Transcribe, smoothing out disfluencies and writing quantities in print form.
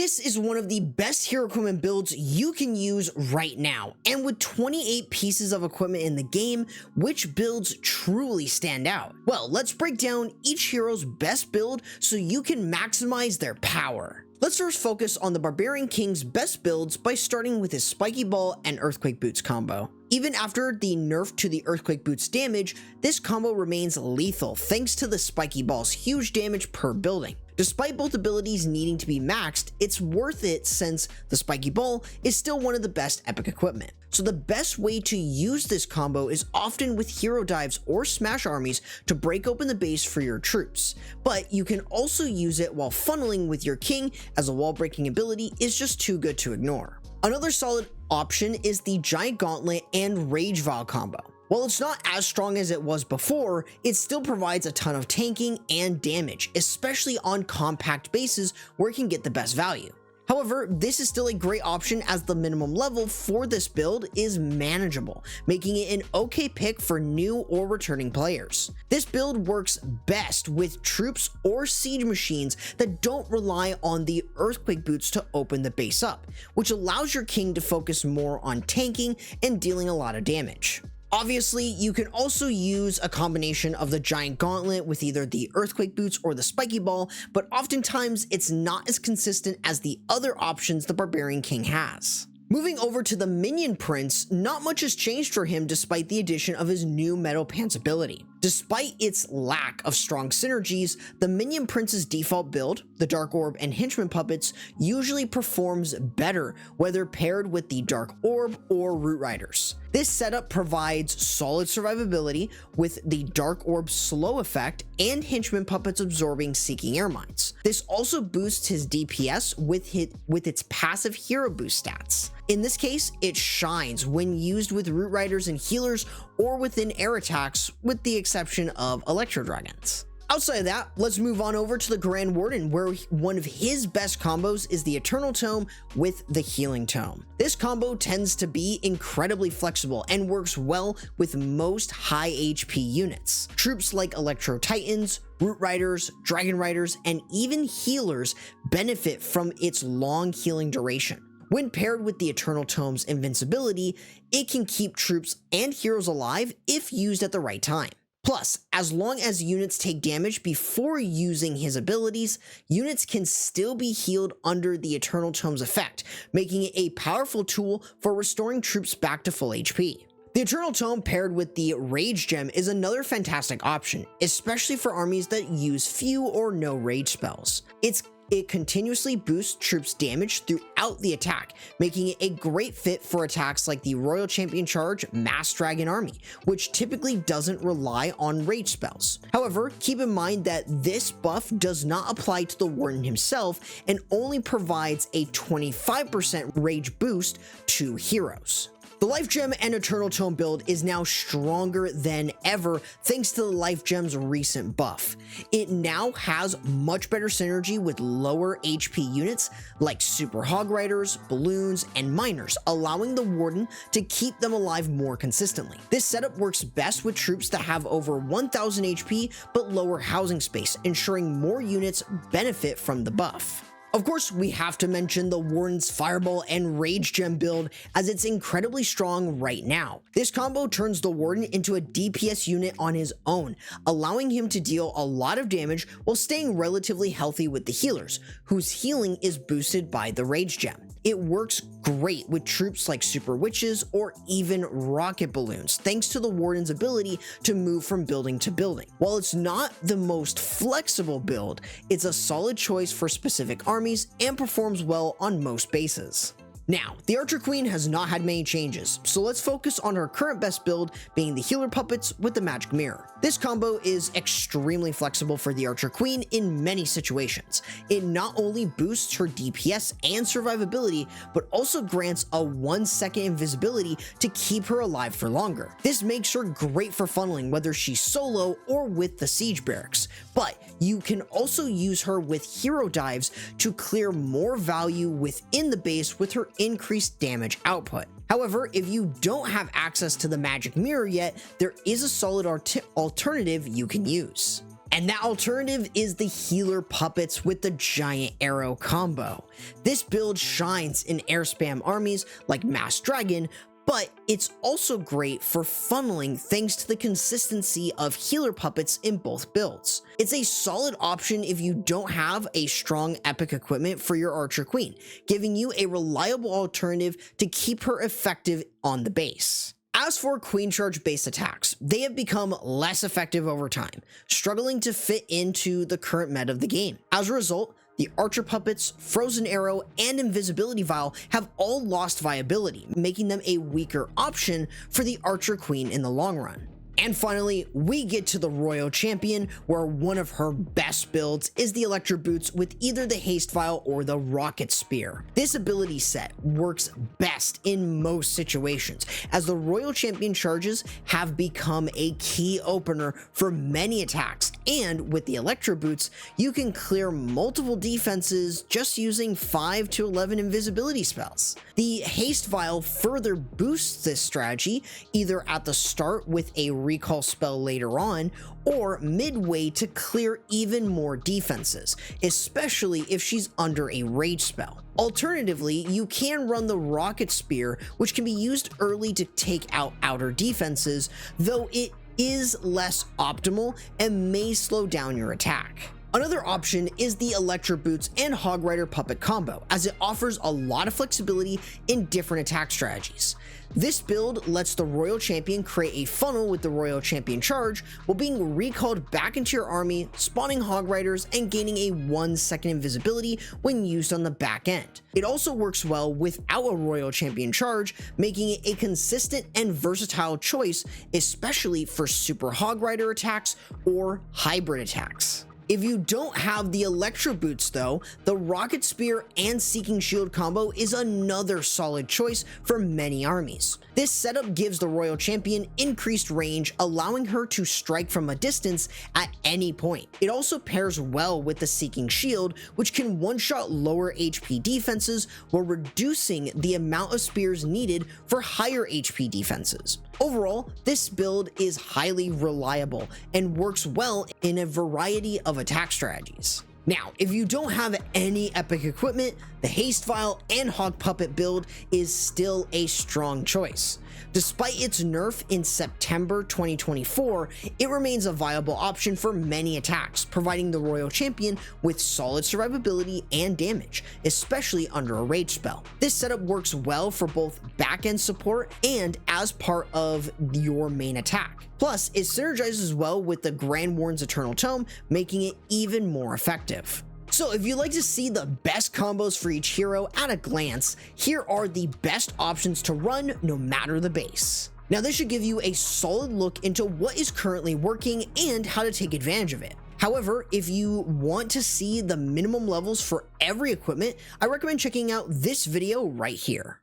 This is one of the best hero equipment builds you can use right now, and with 28 pieces of equipment in the game, which builds truly stand out? Well, let's break down each hero's best build so you can maximize their power. Let's first focus on the Barbarian King's best builds by starting with his Spiky Ball and Earthquake Boots combo. Even after the nerf to the Earthquake Boots damage, this combo remains lethal thanks to the Spiky Ball's huge damage per building. Despite both abilities needing to be maxed, it's worth it since the Spiky Ball is still one of the best epic equipment. So the best way to use this combo is often with hero dives or smash armies to break open the base for your troops, but you can also use it while funneling with your king, as a wall breaking ability is just too good to ignore. Another solid option is the Giant Gauntlet and Rage Vial combo. While it's not as strong as it was before, it still provides a ton of tanking and damage, especially on compact bases where it can get the best value. However, this is still a great option as the minimum level for this build is manageable, making it an okay pick for new or returning players. This build works best with troops or siege machines that don't rely on the Earthquake Boots to open the base up, which allows your king to focus more on tanking and dealing a lot of damage. Obviously, you can also use a combination of the Giant Gauntlet with either the Earthquake Boots or the Spiky Ball, but oftentimes it's not as consistent as the other options the Barbarian King has. Moving over to the Minion Prince, not much has changed for him despite the addition of his new Metal Pants ability. Despite its lack of strong synergies, the Minion Prince's default build, the Dark Orb and Henchman puppets, usually performs better whether paired with the Dark Orb or Root Riders. This setup provides solid survivability with the Dark Orb's slow effect and Henchman puppets absorbing Seeking Air Mines. This also boosts his DPS with its passive hero boost stats. In this case, it shines when used with Root Riders and healers or within air attacks, with the exception of Electro Dragons. Outside of that, let's move on over to the Grand Warden, where one of his best combos is the Eternal Tome with the Healing Tome. This combo tends to be incredibly flexible and works well with most high HP units. Troops like Electro Titans, Root Riders, Dragon Riders, and even healers benefit from its long healing duration. When paired with the Eternal Tome's invincibility, it can keep troops and heroes alive if used at the right time. Plus, as long as units take damage before using his abilities, units can still be healed under the Eternal Tome's effect, making it a powerful tool for restoring troops back to full HP. The Eternal Tome paired with the Rage Gem is another fantastic option, especially for armies that use few or no rage spells. It continuously boosts troops' damage throughout the attack, making it a great fit for attacks like the Royal Champion Charge Mass Dragon Army, which typically doesn't rely on rage spells. However, keep in mind that this buff does not apply to the Warden himself and only provides a 25% rage boost to heroes. The Life Gem and Eternal Tome build is now stronger than ever thanks to the Life Gem's recent buff. It now has much better synergy with lower HP units like Super Hog Riders, Balloons, and Miners, allowing the Warden to keep them alive more consistently. This setup works best with troops that have over 1000 HP but lower housing space, ensuring more units benefit from the buff. Of course, we have to mention the Warden's Fireball and Rage Gem build, as it's incredibly strong right now. This combo turns the Warden into a DPS unit on his own, allowing him to deal a lot of damage while staying relatively healthy with the healers, whose healing is boosted by the Rage Gem. It works great with troops like Super Witches or even Rocket Balloons, thanks to the Warden's ability to move from building to building. While it's not the most flexible build, it's a solid choice for specific armies and performs well on most bases. Now, the Archer Queen has not had many changes, so let's focus on her current best build, being the Healer Puppets with the Magic Mirror. This combo is extremely flexible for the Archer Queen in many situations. It not only boosts her DPS and survivability, but also grants a 1-second invisibility to keep her alive for longer. This makes her great for funneling whether she's solo or with the Siege Barracks, but you can also use her with hero dives to clear more value within the base with her increased damage output. However, if you don't have access to the Magic Mirror yet, there is a solid alternative you can use. And that alternative is the healer puppets with the giant arrow combo. This build shines in air spam armies like Mass Dragon, but it's also great for funneling thanks to the consistency of healer puppets in both builds. It's a solid option if you don't have a strong epic equipment for your Archer Queen, giving you a reliable alternative to keep her effective on the base. As for Queen Charge base attacks, they have become less effective over time, struggling to fit into the current meta of the game. As a result, the Archer Puppets, Frozen Arrow, and Invisibility Vial have all lost viability, making them a weaker option for the Archer Queen in the long run. And finally, we get to the Royal Champion, where one of her best builds is the Electro Boots with either the Haste Vial or the Rocket Spear. This ability set works best in most situations, as the Royal Champion charges have become a key opener for many attacks, and with the Electro Boots, you can clear multiple defenses just using 5 to 11 invisibility spells. The Haste Vial further boosts this strategy, either at the start with a recall spell later on, or midway to clear even more defenses, especially if she's under a rage spell. Alternatively, you can run the Rocket Spear, which can be used early to take out outer defenses, though it is less optimal and may slow down your attack. Another option is the Electro Boots and Hog Rider Puppet combo, as it offers a lot of flexibility in different attack strategies. This build lets the Royal Champion create a funnel with the Royal Champion charge while being recalled back into your army, spawning Hog Riders, and gaining a 1-second invisibility when used on the back end. It also works well without a Royal Champion charge, making it a consistent and versatile choice, especially for Super Hog Rider attacks or hybrid attacks. If you don't have the Electro Boots though, the Rocket Spear and Seeking Shield combo is another solid choice for many armies. This setup gives the Royal Champion increased range, allowing her to strike from a distance at any point. It also pairs well with the Seeking Shield, which can one-shot lower HP defenses while reducing the amount of spears needed for higher HP defenses. Overall, this build is highly reliable and works well in a variety of attack strategies. Now, if you don't have any epic equipment, the Haste Vial and Hog Puppet build is still a strong choice. Despite its nerf in September 2024, it remains a viable option for many attacks, providing the Royal Champion with solid survivability and damage, especially under a rage spell. This setup works well for both back-end support and as part of your main attack. Plus, it synergizes well with the Grand Warden's Eternal Tome, making it even more effective. So if you'd like to see the best combos for each hero at a glance, here are the best options to run no matter the base. Now this should give you a solid look into what is currently working and how to take advantage of it. However, if you want to see the minimum levels for every equipment, I recommend checking out this video right here.